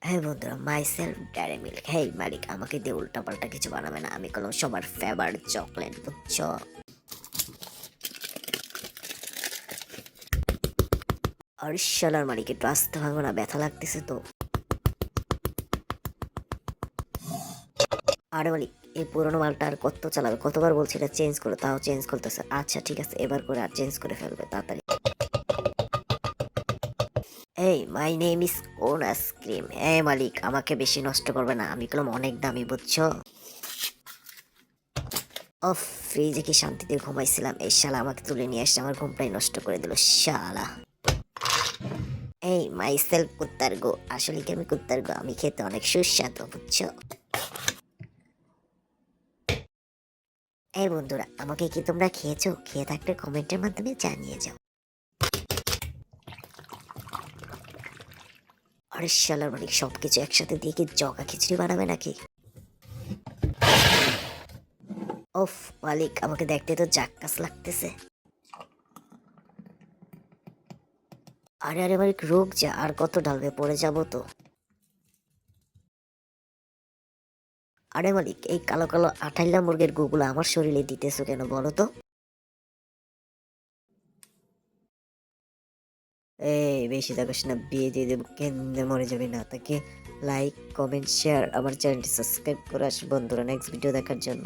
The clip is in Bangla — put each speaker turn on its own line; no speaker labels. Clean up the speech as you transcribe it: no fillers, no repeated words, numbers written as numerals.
হ্যাঁ বন্ধুরা, মাইসেলফ ডেয়ারি মিল্ক। হেই মালিক, আমাকে দিয়ে উল্টাপাল্টা কিছু বানাবে না। আমি কোনো সবার ফেভার চকলেট, বুঝছো? আর শালার মালিক, একটু আসতে ভাঙো না, ব্যথা লাগতেছে তো। আরে মালিক, এই পুরোনো মালটা আর কত চালাবে? কতবার বলছি এটা চেঞ্জ করো, তাও চেঞ্জ করতেছে। আচ্ছা ঠিক আছে, এবার করে আর চেঞ্জ করে ফেলবে তাড়াতাড়ি। এই মাই নেম ইজ কোন আইসক্রিম। হ্যাঁ মালিক, আমাকে বেশি নষ্ট করবে না, আমি কলম অনেক দামি, বুঝছো? অফ, ফ্রিজে কি শান্তিতে ঘুমাইছিলাম, এই শালা আমাকে তুলে নিয়ে এসে আমার ঘুমটাই নষ্ট করে দিল শালা। এই মাইসেলফ কুত্তার গো, আসলে কি আমি কুত্তার গো? আমি খেতে অনেক সুস্বাদু, বুঝছো? এই বন্ধুরা, আমাকে কি তোমরা খেয়েছো? খেয়ে থাকলে কমেন্টের মাধ্যমে জানিয়ে যাও। আরে শালার মালিক, সবকিছু একসাথে দিয়ে কি জগা খিচুড়ি বানাবে নাকি? ওফ মালিক, আমাকে দেখতে তো জাক্কাস লাগতেছে। আরে আরে মালিক, রোগ যা, আর কত ঢালবে, পড়ে যাবো তো। আরে মালিক, এই কালো কালো আঠাইলা মুরগের গুগুলো আমার শরীরে দিতেছো কেন বলো তো? এই বেশি থাকিস না, বিয়ে দিয়ে দেবো, কেন্দ্রে মরে যাবি না তাকে। লাইক, কমেন্ট, শেয়ার, আমার চ্যানেলটি সাবস্ক্রাইব করে আস বন্ধুরা নেক্সট ভিডিও দেখার জন্য।